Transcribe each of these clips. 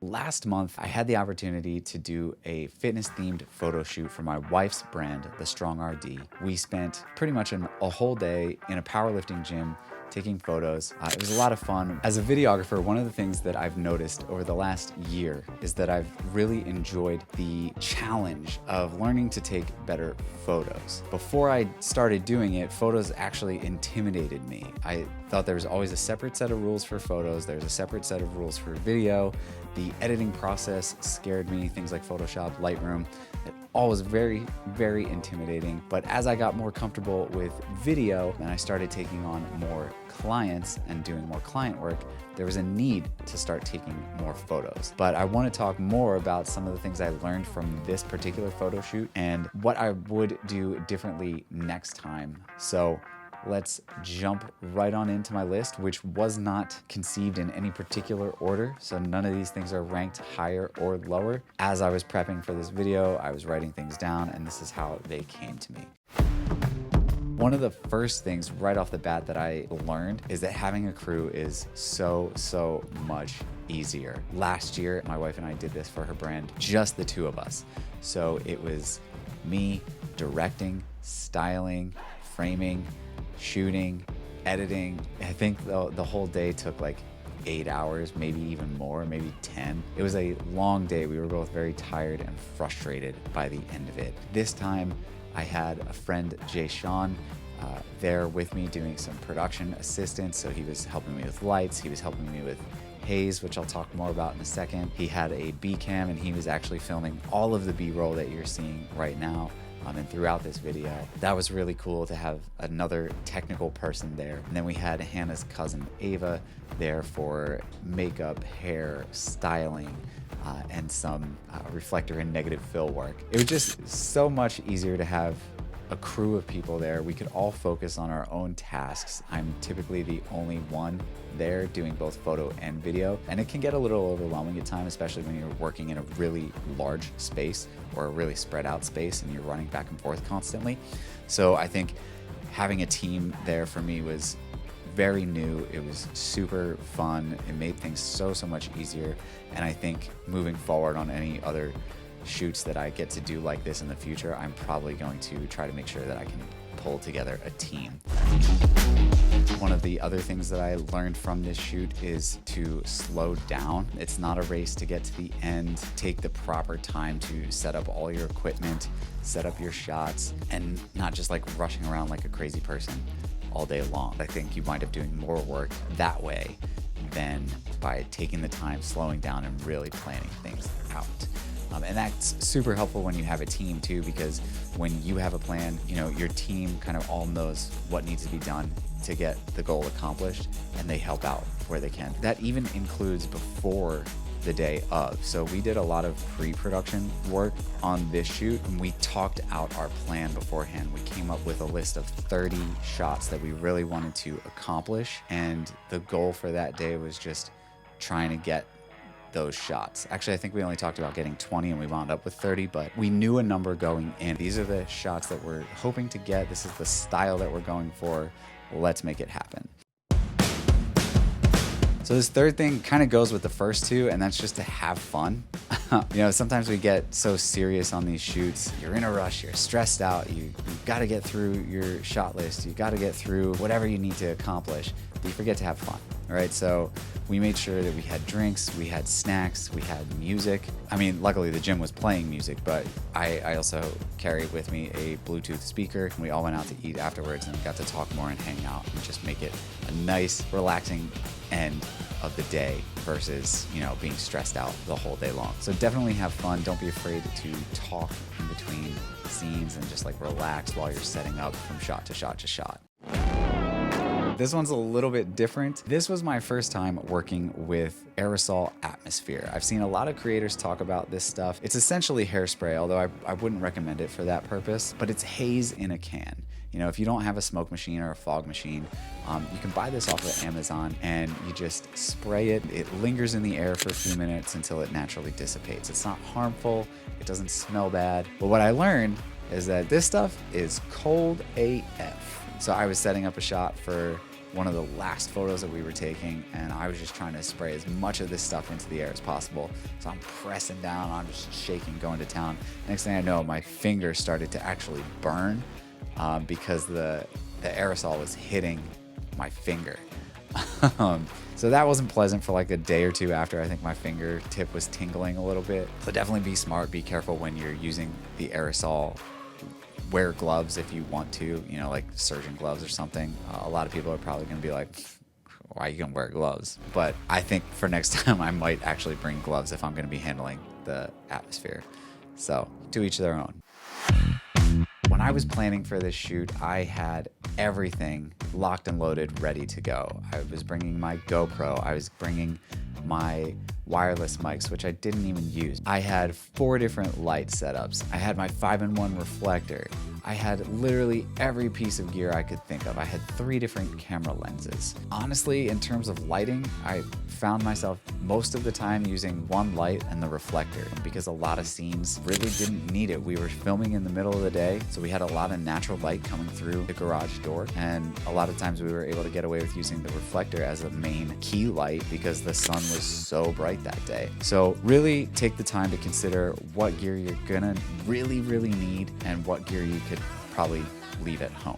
Last month, I had the opportunity to do a fitness-themed photo shoot for my wife's brand, The Strong RD. We spent pretty much a whole day in a powerlifting gym taking photos. It was a lot of fun. As a videographer, one of the things that I've noticed over the last year is that I've really enjoyed the challenge of learning to take better photos. Before I started doing it, photos actually intimidated me. I thought there was always a separate set of rules for photos. There's a separate set of rules for video. The editing process scared me, things like Photoshop, Lightroom. It all was very, very intimidating. But as I got more comfortable with video and I started taking on more clients and doing more client work, there was a need to start taking more photos. But I want to talk more about some of the things I learned from this particular photo shoot and what I would do differently next time. So let's jump right on into my list, which was not conceived in any particular order. So none of these things are ranked higher or lower. As I was prepping for this video, I was writing things down and this is how they came to me. One of the first things right off the bat that I learned is that having a crew is so much easier. Last year, my wife and I did this for her brand, just the two of us. So it was me directing, styling, framing, shooting, editing. I think the whole day took like 8 hours, maybe even more, maybe 10. It was a long day. We were both very tired and frustrated by the end of it. This time I had a friend, Jay Sean, there with me doing some production assistance. So he was helping me with lights. He was helping me with haze, which I'll talk more about in a second. He had a B cam and he was actually filming all of the B-roll that you're seeing right now. And throughout this video. That was really cool to have another technical person there. And then we had Hannah's cousin Ava there for makeup, hair, styling, and some reflector and negative fill work. It was just so much easier to have a crew of people there. We could all focus on our own tasks. I'm typically the only one there doing both photo and video, and it can get a little overwhelming at times, especially when you're working in a really large space or a really spread out space and you're running back and forth constantly. So I think having a team there for me was very new. It was super fun. It made things so much easier. And I think moving forward on any other shoots that I get to do like this in the future, I'm probably going to try to make sure that I can pull together a team. One of the other things that I learned from this shoot is to slow down. It's not a race to get to the end. Take the proper time to set up all your equipment, set up your shots, and not just like rushing around like a crazy person all day long. I think you wind up doing more work that way than by taking the time, slowing down, and really planning things out. And that's super helpful when you have a team too, because when you have a plan, you know, your team kind of all knows what needs to be done to get the goal accomplished, and they help out where they can. That even includes before the day of. So we did a lot of pre-production work on this shoot, and we talked out our plan beforehand. We came up with a list of 30 shots that we really wanted to accomplish, and the goal for that day was just trying to get those shots. Actually, I think we only talked about getting 20 and we wound up with 30, but we knew a number going in. These are the shots that we're hoping to get. This is the style that we're going for. Let's make it happen. So this third thing kind of goes with the first two, and that's just to have fun. You know, sometimes we get so serious on these shoots. You're in a rush, you're stressed out, you've got to get through your shot list, you've got to get through whatever you need to accomplish, but you forget to have fun, all right? So we made sure that we had drinks, we had snacks, we had music. I mean, luckily the gym was playing music, but I also carried with me a Bluetooth speaker. We all went out to eat afterwards and got to talk more and hang out and just make it a nice, relaxing end of the day versus, you know, being stressed out the whole day long. So definitely have fun. Don't be afraid to talk in between scenes and just like relax while you're setting up from shot to shot to shot. This one's a little bit different. This was my first time working with aerosol atmosphere. I've seen a lot of creators talk about this stuff. It's essentially hairspray, although I wouldn't recommend it for that purpose, but it's haze in a can. You know, if you don't have a smoke machine or a fog machine, you can buy this off of Amazon and you just spray it. It lingers in the air for a few minutes until it naturally dissipates. It's not harmful. It doesn't smell bad. But what I learned is that this stuff is cold AF. So I was setting up a shot for one of the last photos that we were taking, and I was just trying to spray as much of this stuff into the air as possible. So I'm pressing down, I'm just shaking, going to town. Next thing I know, my finger started to actually burn because the aerosol was hitting my finger. So that wasn't pleasant for like a day or two after. I think my fingertip was tingling a little bit. So definitely be smart, be careful when you're using the aerosol. Wear gloves if you want to, you know, like surgeon gloves or something. A lot of people are probably going to be like, why are you going to wear gloves? But I think for next time I might actually bring gloves if I'm going to be handling the atmosphere. So to each their own. When I was planning for this shoot, I had everything locked and loaded, ready to go. I was bringing my GoPro. I was bringing my wireless mics, which I didn't even use. I had 4 different light setups. I had my 5-in-1 reflector. I had literally every piece of gear I could think of. I had 3 different camera lenses. Honestly, in terms of lighting, I found myself most of the time using one light and the reflector because a lot of scenes really didn't need it. We were filming in the middle of the day, so we had a lot of natural light coming through the garage door, and a lot of times we were able to get away with using the reflector as a main key light because the sun was so bright that day. So really take the time to consider what gear you're gonna really need and what gear you could probably leave at home.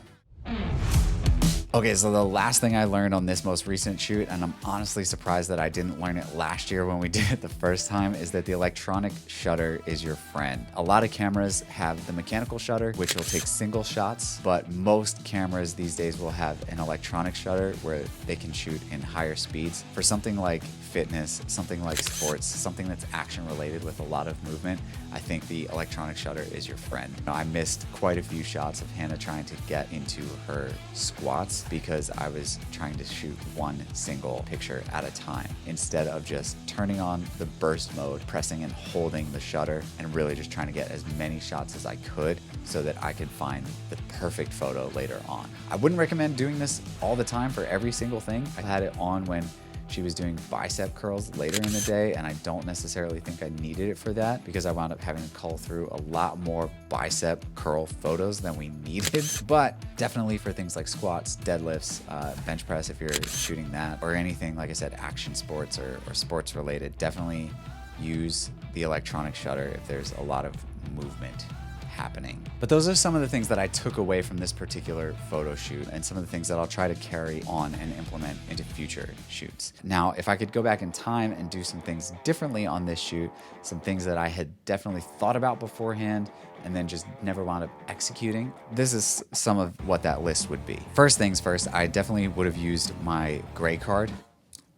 Okay, so the last thing I learned on this most recent shoot, and I'm honestly surprised that I didn't learn it last year when we did it the first time, is that the electronic shutter is your friend. A lot of cameras have the mechanical shutter, which will take single shots, but most cameras these days will have an electronic shutter where they can shoot in higher speeds. For something like fitness, something like sports, something that's action related with a lot of movement, I think the electronic shutter is your friend. I missed quite a few shots of Hannah trying to get into her squats because I was trying to shoot one single picture at a time instead of just turning on the burst mode, pressing and holding the shutter, and really just trying to get as many shots as I could so that I could find the perfect photo later on. I wouldn't recommend doing this all the time for every single thing. I had it on when she was doing bicep curls later in the day, and I don't necessarily think I needed it for that because I wound up having to cull through a lot more bicep curl photos than we needed. But definitely for things like squats, deadlifts, bench press if you're shooting that, or anything, like I said, action sports or sports related, definitely use the electronic shutter if there's a lot of movement happening. But those are some of the things that I took away from this particular photo shoot and some of the things that I'll try to carry on and implement into future shoots. Now, if I could go back in time and do some things differently on this shoot, some things that I had definitely thought about beforehand and then just never wound up executing, this is some of what that list would be. First things first, I definitely would have used my gray card.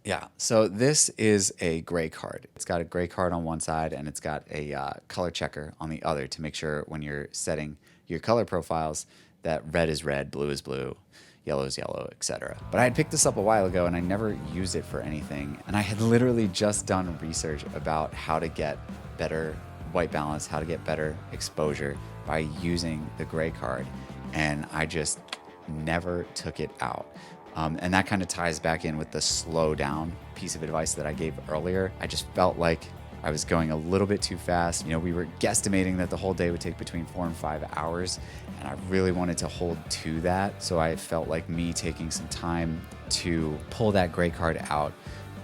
Yeah, so this is a gray card. It's got a gray card on one side and it's got a color checker on the other to make sure when you're setting your color profiles that red is red, blue is blue, yellow is yellow, etc. But I had picked this up a while ago and I never used it for anything. And I had literally just done research about how to get better white balance, how to get better exposure by using the gray card. And I just never took it out. And that kind of ties back in with the slow down piece of advice that I gave earlier. I just felt like I was going a little bit too fast. You know, we were guesstimating that the whole day would take between 4 and 5 hours, and I really wanted to hold to that. So I felt like me taking some time to pull that gray card out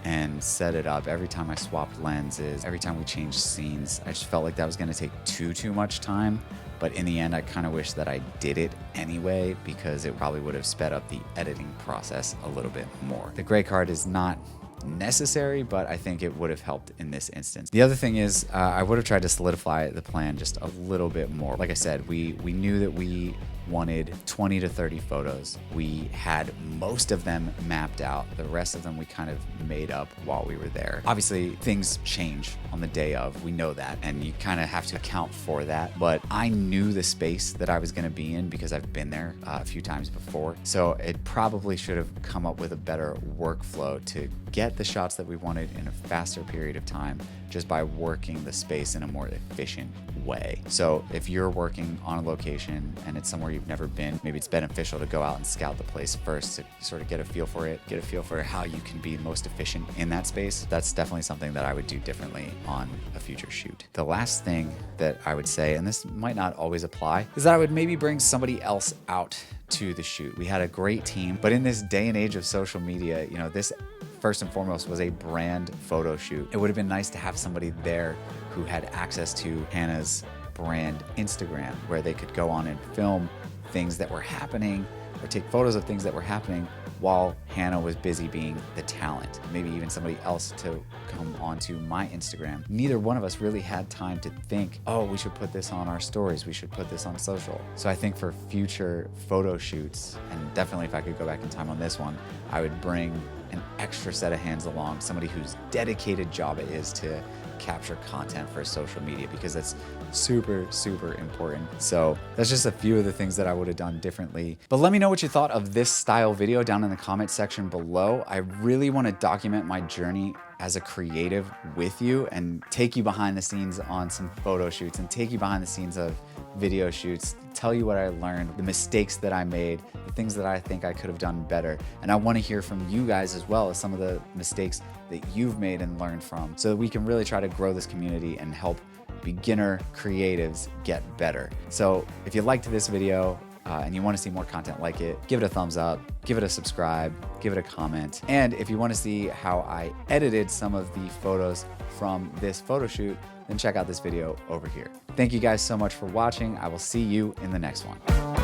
and set it up every time I swapped lenses, every time we changed scenes. I just felt like that was going to take too much time. But in the end, I kind of wish that I did it anyway because it probably would have sped up the editing process a little bit more. The gray card is not necessary, but I think it would have helped in this instance. The other thing is I would have tried to solidify the plan just a little bit more. Like I said, we knew that we wanted 20 to 30 photos. We had most of them mapped out. The rest of them we kind of made up while we were there. Obviously, things change on the day of. We know that, and you kind of have to account for that. But I knew the space that I was going to be in because I've been there a few times before. So it probably should have come up with a better workflow to get the shots that we wanted in a faster period of time just by working the space in a more efficient way. So if you're working on a location and it's somewhere you've never been, maybe it's beneficial to go out and scout the place first to sort of get a feel for it, get a feel for how you can be most efficient in that space. That's definitely something that I would do differently on a future shoot. The last thing that I would say, and this might not always apply, is that I would maybe bring somebody else out to the shoot. We had a great team, but in this day and age of social media, you know, this first and foremost was a brand photo shoot. It would have been nice to have somebody there who had access to Hannah's brand Instagram, where they could go on and film things that were happening or take photos of things that were happening while Hannah was busy being the talent. Maybe even somebody else to come onto my Instagram. Neither one of us really had time to think, oh, we should put this on our stories, we should put this on social. So I think for future photo shoots, and definitely if I could go back in time on this one, I would bring an extra set of hands along, somebody whose dedicated job it is to capture content for social media, because that's super, super important. So that's just a few of the things that I would have done differently. But let me know what you thought of this style video down in the comment section below. I really want to document my journey as a creative with you and take you behind the scenes on some photo shoots and take you behind the scenes of video shoots, tell you what I learned, the mistakes that I made, the things that I think I could have done better. And I want to hear from you guys as well as some of the mistakes that you've made and learned from, so that we can really try to grow this community and help beginner creatives get better. So if you liked this video, and you want to see more content like it, give it a thumbs up, give it a subscribe, give it a comment. And if you want to see how I edited some of the photos from this photo shoot, then check out this video over here. Thank you guys so much for watching. I will see you in the next one.